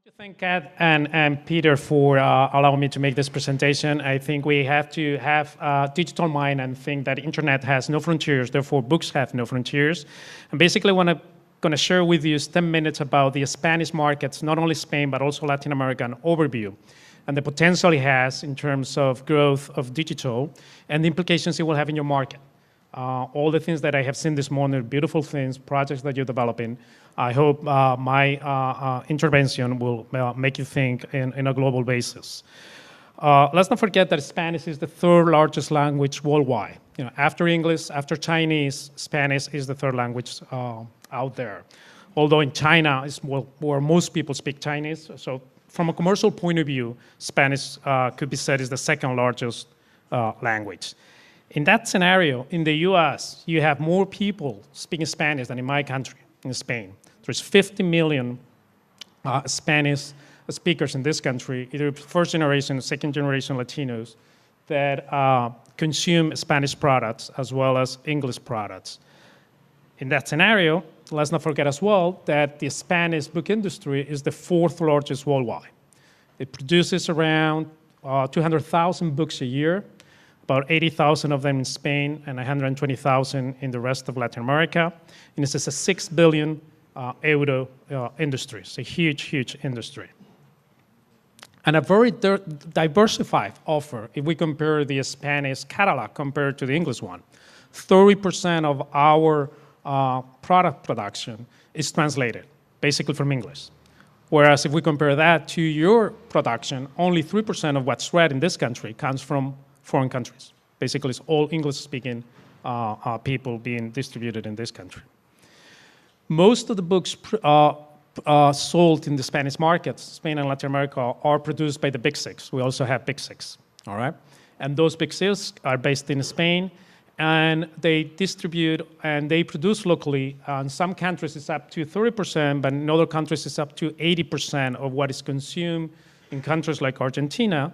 To thank Kat and Peter for allowing me to make this presentation. I think we have to have a digital mind and think that internet has no frontiers, therefore books have no frontiers. And basically what I'm going to share with you is 10 minutes about the Spanish markets, not only Spain, but also Latin American overview, and the potential it has in terms of growth of digital and the implications it will have in your market. All the things that I have seen this morning, beautiful things, projects that you're developing. I hope my intervention will make you think in a global basis. Let's not forget that Spanish is the third largest language worldwide. After English, after Chinese, Spanish is the third language out there. Although in China is where most people speak Chinese. So from a commercial point of view, Spanish could be said is the second largest language. In that scenario, in the US, you have more people speaking Spanish than in my country, in Spain. There's 50 million Spanish speakers in this country, either first generation or second generation Latinos, that consume Spanish products as well as English products. In that scenario, let's not forget as well that the Spanish book industry is the fourth largest worldwide. It produces around 200,000 books a year, about 80,000 of them in Spain and 120,000 in the rest of Latin America. And this is a 6 billion euro industry. It's a huge, huge industry. And a very diversified offer if we compare the Spanish catalog compared to the English one. 30% of our product production is translated, basically from English. Whereas if we compare that to your production, only 3% of what's read in this country comes from foreign countries. Basically, it's all English-speaking people being distributed in this country. Most of the books sold in the Spanish markets, Spain and Latin America, are produced by the Big Six. We also have Big Six, all right? And those Big Six are based in Spain, and they distribute and they produce locally. In some countries, it's up to 30%, but in other countries, it's up to 80% of what is consumed in countries like Argentina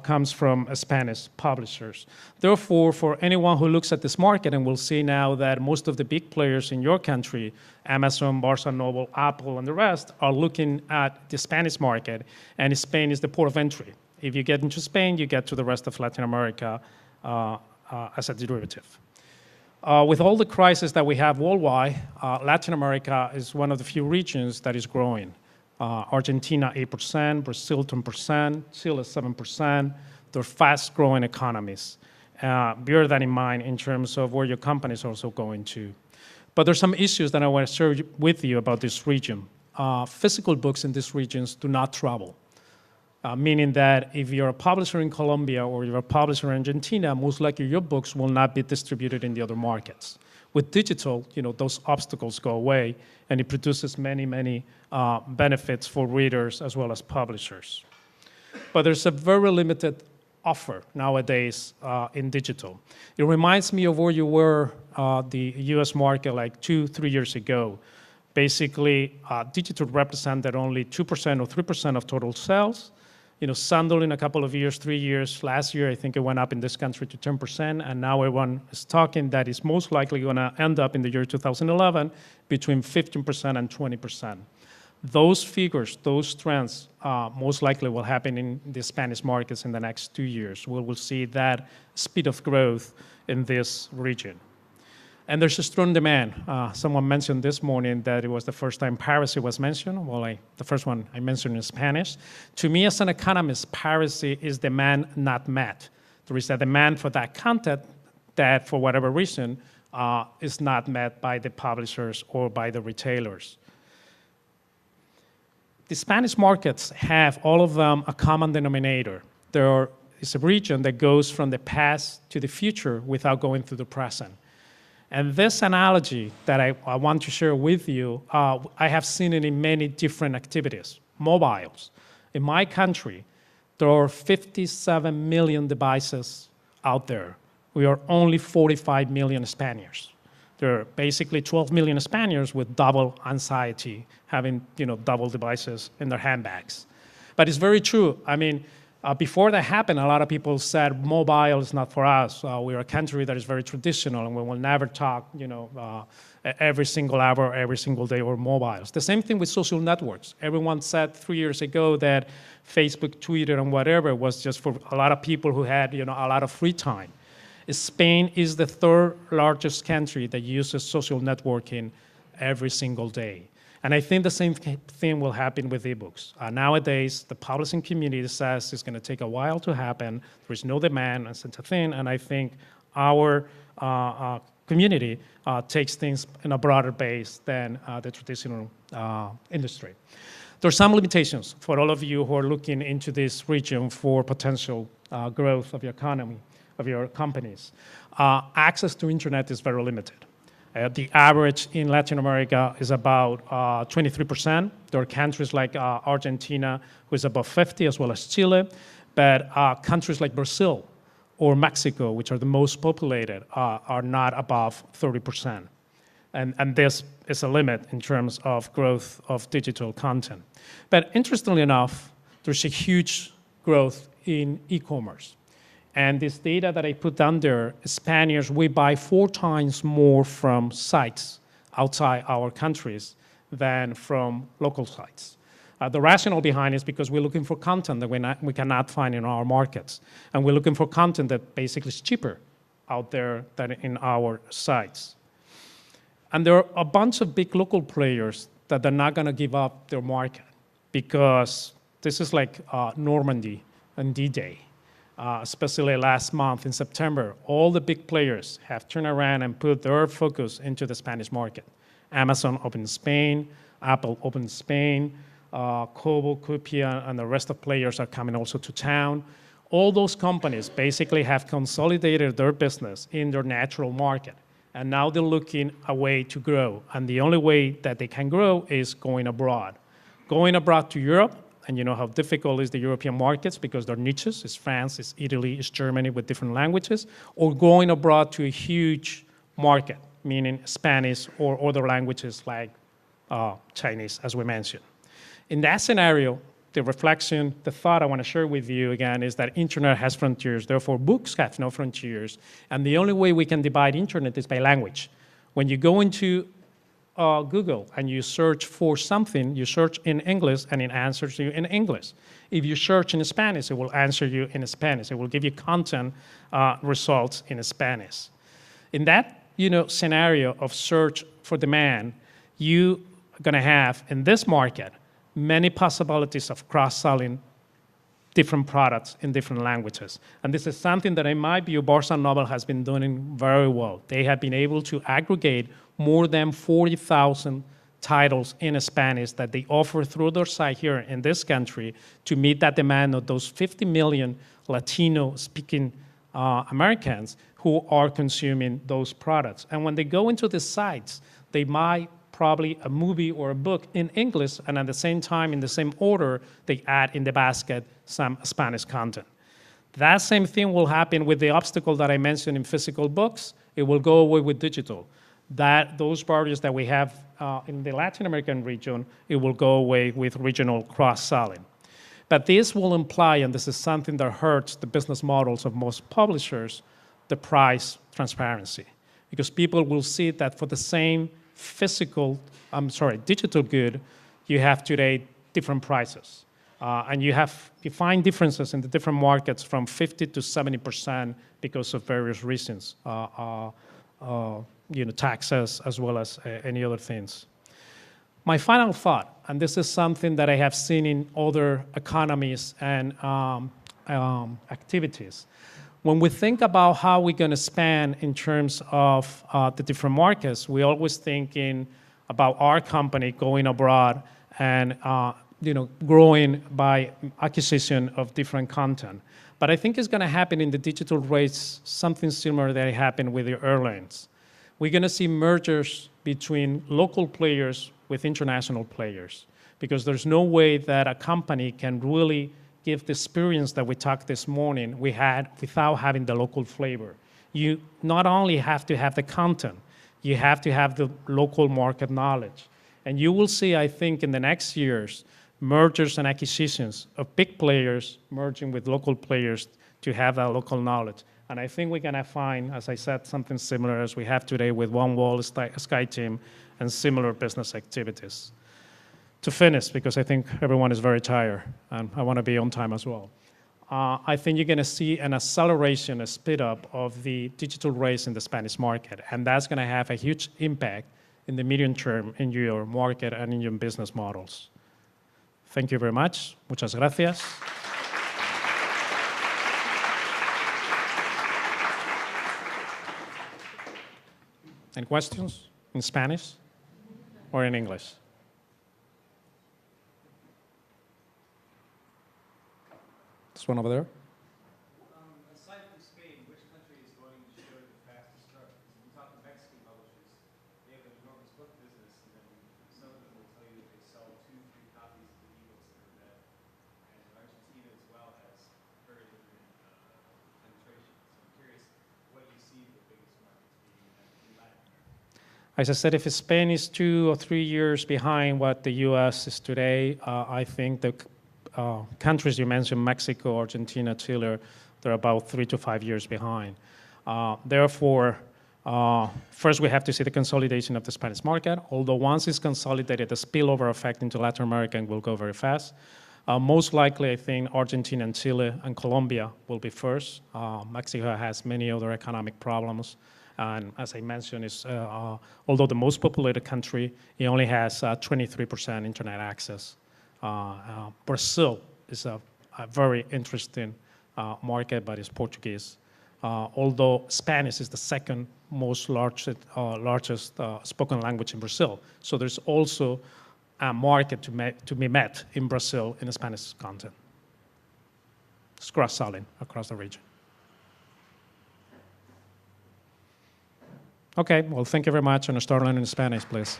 comes from Spanish publishers. Therefore, for anyone who looks at this market, and we'll see now that most of the big players in your country, Amazon, Barnes & Noble, Apple, and the rest, are looking at the Spanish market, and Spain is the port of entry. If you get into Spain, you get to the rest of Latin America as a derivative. With all the crises that we have worldwide, Latin America is one of the few regions that is growing. Argentina 8%, Brazil 10%, Chile 7%. They're fast-growing economies. Bear that in mind in terms of where your company is also going to. But there's some issues that I want to share with you about this region. Physical books in these regions do not travel, meaning that if you're a publisher in Colombia or you're a publisher in Argentina, most likely your books will not be distributed in the other markets. With digital, those obstacles go away, and it produces many, many benefits for readers as well as publishers. But there's a very limited offer nowadays in digital. It reminds me of where you were, the US market like 2-3 years ago. Basically, digital represented only 2% or 3% of total sales. Sandal in a couple of years, 3 years. Last year, I think it went up in this country to 10%, and now everyone is talking that it's most likely going to end up in the year 2011 between 15% and 20%. Those figures, those trends, most likely will happen in the Spanish markets in the next 2 years. We will see that speed of growth in this region. And there's a strong demand. Someone mentioned this morning that it was the first time piracy was mentioned. Well, the first one I mentioned in Spanish. To me, as an economist, piracy is demand not met. There is a demand for that content that, for whatever reason, is not met by the publishers or by the retailers. The Spanish markets have, all of them, a common denominator. There is a region that goes from the past to the future without going through the present. And this analogy that I want to share with you, I have seen it in many different activities. Mobiles. In my country, there are 57 million devices out there. We are only 45 million Spaniards. There are basically 12 million Spaniards with double anxiety, having double devices in their handbags. But it's very true. I mean, before that happened, a lot of people said mobile is not for us. We're a country that is very traditional, and we will never talk, every single hour, every single day, or mobiles. The same thing with social networks. Everyone said 3 years ago that Facebook, Twitter, and whatever was just for a lot of people who had a lot of free time. Spain is the third largest country that uses social networking every single day. And I think the same thing will happen with ebooks. Nowadays, the publishing community says it's going to take a while to happen. There is no demand and such a thing. And I think our community takes things in a broader base than the traditional industry. There are some limitations for all of you who are looking into this region for potential growth of your economy, of your companies. Access to internet is very limited. The average in Latin America is about 23%. There are countries like Argentina, who is above 50, as well as Chile. But countries like Brazil or Mexico, which are the most populated, are not above 30%. And this is a limit in terms of growth of digital content. But interestingly enough, there's a huge growth in e-commerce. And this data that I put down there, Spaniards, we buy 4 times more from sites outside our countries than from local sites. The rationale behind it is because we're looking for content that we cannot find in our markets. And we're looking for content that basically is cheaper out there than in our sites. And there are a bunch of big local players that are not going to give up their market because this is like Normandy and D-Day. Especially last month in September, all the big players have turned around and put their focus into the Spanish market. Amazon opened Spain, Apple opened Spain, Kobo, Cupia, and the rest of players are coming also to town. All those companies basically have consolidated their business in their natural market. And now they're looking a way to grow. And the only way that they can grow is going abroad. Going abroad to Europe, and you know how difficult is the European markets because they're niches. It's France, it's Italy, it's Germany with different languages, or going abroad to a huge market, meaning Spanish or other languages like Chinese, as we mentioned. In that scenario, the reflection, the thought I want to share with you again is that internet has frontiers, therefore books have no frontiers, and the only way we can divide internet is by language. When you go into Google and you search for something, you search in English and it answers you in English. If you search in Spanish, it will answer you in Spanish. It will give you content results in Spanish. In that scenario of search for demand, you are going to have in this market many possibilities of cross-selling different products in different languages. And this is something that in my view, Barnes & Noble has been doing very well. They have been able to aggregate more than 40,000 titles in Spanish that they offer through their site here in this country to meet that demand of those 50 million Latino-speaking Americans who are consuming those products. And when they go into the sites, they buy probably a movie or a book in English, and at the same time, in the same order, they add in the basket some Spanish content. That same thing will happen with the obstacle that I mentioned in physical books. It will go away with digital. Those barriers that we have in the Latin American region, it will go away with regional cross-selling. But this will imply, and this is something that hurts the business models of most publishers, the price transparency. Because people will see that for the same digital good, you have today different prices. And you find differences in the different markets from 50 to 70% because of various reasons. Taxes as well as any other things. My final thought, and this is something that I have seen in other economies and activities. When we think about how we're going to span in terms of the different markets, we're always thinking about our company going abroad and growing by acquisition of different content. But I think it's going to happen in the digital race, something similar that happened with the airlines. We're going to see mergers between local players with international players because there's no way that a company can really give the experience that we talked this morning we had without having the local flavor. You not only have to have the content, you have to have the local market knowledge. And you will see, I think, in the next years, mergers and acquisitions of big players merging with local players to have that local knowledge. And I think we're going to find, as I said, something similar as we have today with One Wall, Sky Team, and similar business activities. To finish, because I think everyone is very tired, and I want to be on time as well. I think you're going to see an acceleration, a speed up of the digital race in the Spanish market, and that's going to have a huge impact in the medium term in your market and in your business models. Thank you very much. Muchas gracias. Any questions in Spanish or in English? This one over there. Aside from Spain, which country is going to show the fastest growth? Because we talk to Mexican publishers, they have an enormous book business, and then some of them will tell you that they sell 2-3 copies of the ebooks that are read. And Argentina as well has very different penetration. So I'm curious what you see the biggest markets being in Latin America. As I said, if Spain is 2 or 3 years behind what the US is today, I think the countries you mentioned, Mexico, Argentina, Chile, they're about 3 to 5 years behind. Therefore, first we have to see the consolidation of the Spanish market, although once it's consolidated, the spillover effect into Latin America will go very fast. Most likely, I think Argentina and Chile and Colombia will be first. Mexico has many other economic problems. And as I mentioned, it's, although the most populated country, it only has 23% internet access. Brazil is a very interesting market, but it's Portuguese. Although Spanish is the second most largest spoken language in Brazil. So there's also a market to be met in Brazil in the Spanish content. It's cross-selling across the region. Okay, well, thank you very much, and start learning Spanish, please.